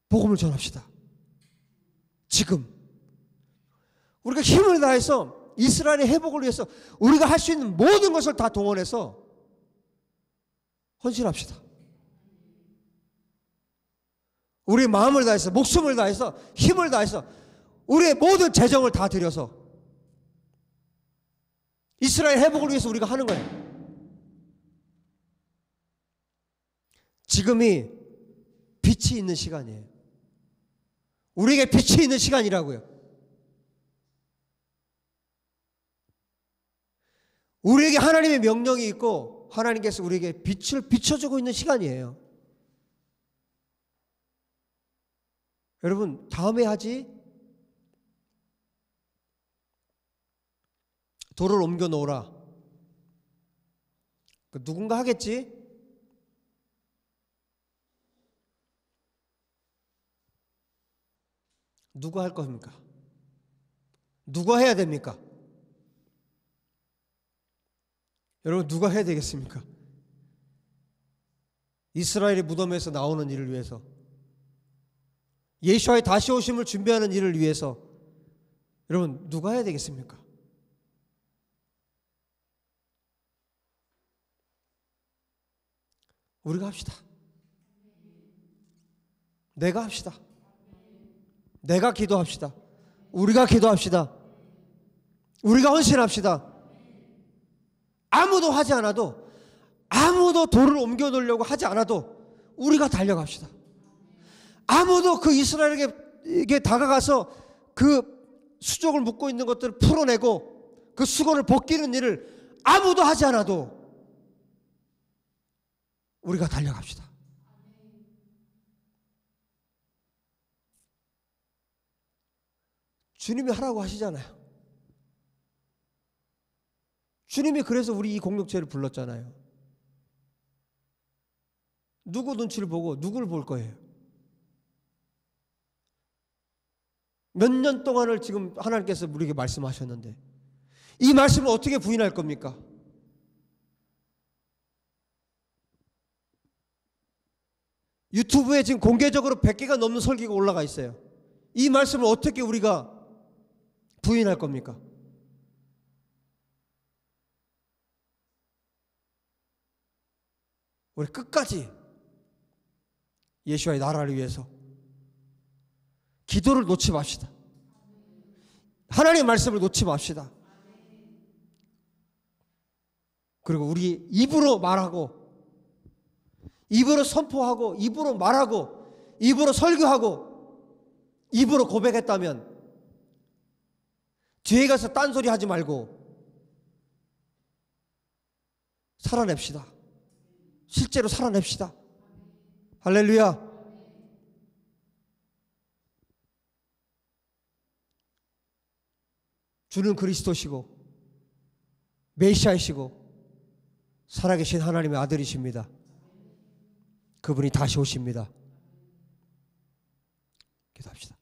S1: 복음을 전합시다. 지금 우리가 힘을 다해서 이스라엘의 회복을 위해서 우리가 할 수 있는 모든 것을 다 동원해서 헌신합시다. 우리의 마음을 다해서, 목숨을 다해서, 힘을 다해서, 우리의 모든 재정을 다 들여서 이스라엘 회복을 위해서 우리가 하는 거예요. 지금이 빛이 있는 시간이에요. 우리에게 빛이 있는 시간이라고요. 우리에게 하나님의 명령이 있고 하나님께서 우리에게 빛을 비춰주고 있는 시간이에요. 여러분, 다음에 하지? 돌을 옮겨 놓으라. 누군가 하겠지? 누가 할 겁니까? 누가 해야 됩니까? 여러분, 누가 해야 되겠습니까? 이스라엘의 무덤에서 나오는 일을 위해서, 예수와의 다시 오심을 준비하는 일을 위해서 여러분, 누가 해야 되겠습니까? 우리가 합시다. 내가 합시다. 내가 기도합시다. 우리가 기도합시다. 우리가 헌신합시다. 아무도 하지 않아도, 아무도 돌을 옮겨 놓으려고 하지 않아도 우리가 달려갑시다. 아무도 그 이스라엘에게 다가가서 그 수족을 묶고 있는 것들을 풀어내고 그 수건을 벗기는 일을 아무도 하지 않아도 우리가 달려갑시다. 주님이 하라고 하시잖아요. 주님이 그래서 우리 이 공동체를 불렀잖아요. 누구 눈치를 보고 누구를 볼 거예요? 몇 년 동안을 지금 하나님께서 우리에게 말씀하셨는데 이 말씀을 어떻게 부인할 겁니까? 유튜브에 지금 공개적으로 100개가 넘는 설교가 올라가 있어요. 이 말씀을 어떻게 우리가 부인할 겁니까? 우리 끝까지 예수와의 나라를 위해서 기도를 놓지 맙시다. 하나님의 말씀을 놓지 맙시다. 그리고 우리 입으로 말하고, 입으로 선포하고, 입으로 말하고, 입으로 설교하고, 입으로 고백했다면 뒤에 가서 딴소리 하지 말고 살아냅시다. 실제로 살아냅시다. 할렐루야. 주는 그리스도시고 메시아이시고 살아계신 하나님의 아들이십니다. 그분이 다시 오십니다. 기도합시다.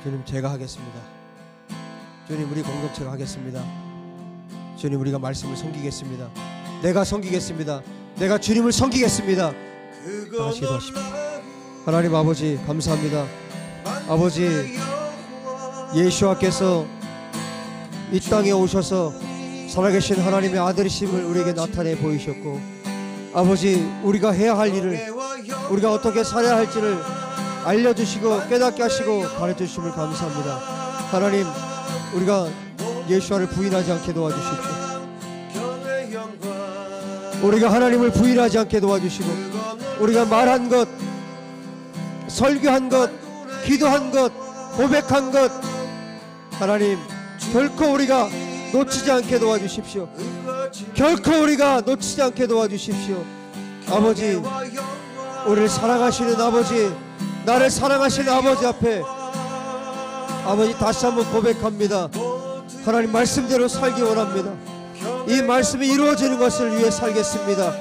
S1: 주님, 제가 하겠습니다. 주님, 우리 공동체가 하겠습니다. 주님, 우리가 말씀을 섬기겠습니다. 내가 섬기겠습니다. 내가 주님을 섬기겠습니다. 다시 기도하십시오. 하나님 아버지, 감사합니다. 아버지, 예수와께서 이 땅에 오셔서 살아계신 하나님의 아들이심을 우리에게 나타내 보이셨고, 아버지, 우리가 해야 할 일을, 우리가 어떻게 살아야 할지를 알려주시고 깨닫게 하시고 가르쳐주심을 감사합니다. 하나님, 우리가 예수와를 부인하지 않게 도와주십시오. 우리가 하나님을 부인하지 않게 도와주시고, 우리가 말한 것, 설교한 것, 기도한 것, 고백한 것, 하나님 결코 우리가 놓치지 않게 도와주십시오. 결코 우리가 놓치지 않게 도와주십시오. 아버지, 우리를 사랑하시는 아버지, 나를 사랑하시는 아버지 앞에 아버지 다시 한번 고백합니다. 하나님 말씀대로 살기 원합니다. 이 말씀이 이루어지는 것을 위해 살겠습니다.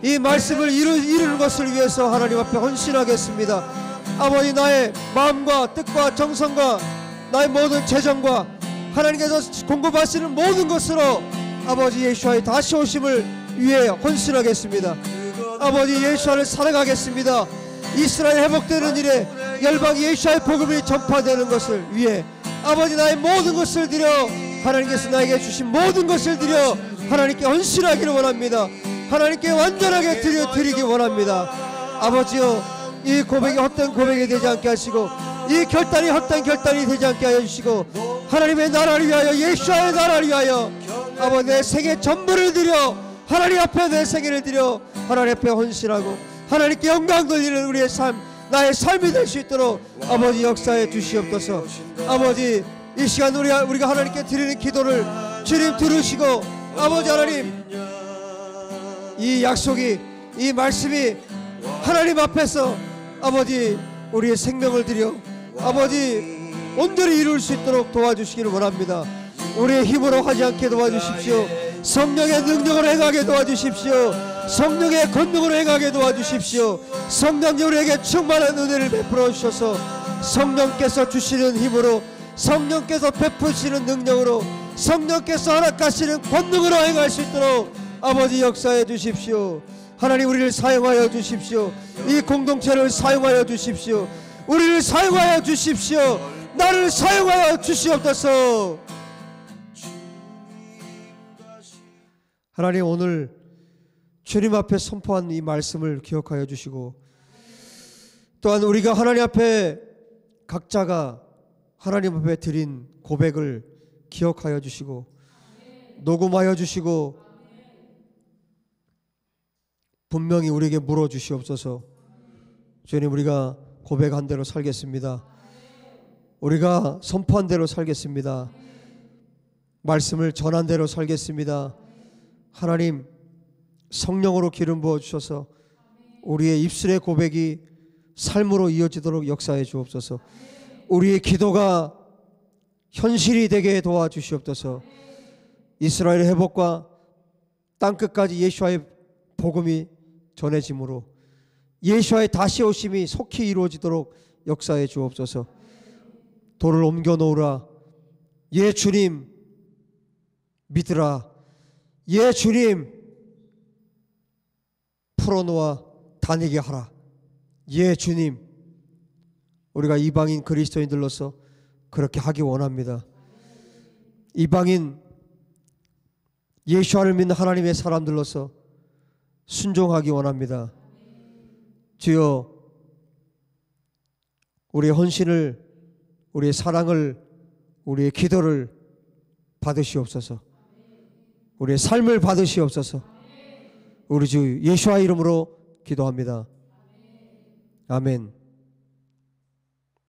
S1: 이 말씀을 이루는 것을 위해서 하나님 앞에 헌신하겠습니다. 아버지, 나의 마음과 뜻과 정성과 나의 모든 재정과 하나님께서 공급하시는 모든 것으로 아버지 예수와의 다시 오심을 위해 헌신하겠습니다. 아버지, 예수와를 사랑하겠습니다. 이스라엘 회복되는 일에 열방이 예수와의 복음이 전파되는 것을 위해 아버지, 나의 모든 것을 드려, 하나님께서 나에게 주신 모든 것을 드려 하나님께 헌신하기를 원합니다. 하나님께 완전하게 드리기 원합니다. 아버지여, 이 고백이 헛된 고백이 되지 않게 하시고, 이 결단이 헛된 결단이 되지 않게 하여 주시고, 하나님의 나라를 위하여, 예수와의 나라를 위하여 아버지, 내 생애 전부를 드려 하나님 앞에 내 생애를 드려 하나님 앞에 헌신하고 하나님께 영광 돌리는 우리의 삶, 나의 삶이 될 수 있도록 아버지 역사해 주시옵소서. 아버지, 이 시간 우리가 하나님께 드리는 기도를 주님 들으시고, 아버지 하나님, 이 약속이, 이 말씀이 하나님 앞에서 아버지 우리의 생명을 드려 아버지 온전히 이룰 수 있도록 도와주시기를 원합니다. 우리의 힘으로 하지 않게 도와주십시오. 성령의 능력으로 행하게 도와주십시오. 성령의 권능으로 행하게 도와주십시오. 성령님, 우리에게 충만한 은혜를 베풀어 주셔서 성령께서 주시는 힘으로, 성령께서 베푸시는 능력으로, 성령께서 허락하시는 권능으로 행할 수 있도록 아버지 역사해 주십시오. 하나님, 우리를 사용하여 주십시오. 이 공동체를 사용하여 주십시오. 우리를 사용하여 주십시오. 나를 사용하여 주시옵소서. 하나님, 오늘 주님 앞에 선포한 이 말씀을 기억하여 주시고, 또한 우리가 하나님 앞에 각자가 하나님 앞에 드린 고백을 기억하여 주시고 녹음하여 주시고 분명히 우리에게 물어주시옵소서. 주님, 우리가 고백한 대로 살겠습니다. 우리가 선포한 대로 살겠습니다. 말씀을 전한 대로 살겠습니다. 하나님, 성령으로 기름 부어 주셔서 우리의 입술의 고백이 삶으로 이어지도록 역사해 주옵소서. 우리의 기도가 현실이 되게 도와주시옵소서. 이스라엘의 회복과 땅끝까지 예수와의 복음이 전해짐으로 예수와의 다시 오심이 속히 이루어지도록 역사해 주옵소서. 돌을 옮겨 놓으라. 예 주님, 믿으라. 예 주님, 풀어놓아 다니게 하라. 예 주님, 우리가 이방인 그리스도인들로서 그렇게 하기 원합니다. 이방인 예수와를 믿는 하나님의 사람들로서 순종하기 원합니다. 주여, 우리의 헌신을, 우리의 사랑을, 우리의 기도를 받으시옵소서. 우리의 삶을 받으시옵소서. 우리 주 예수와 이름으로 기도합니다. 아멘.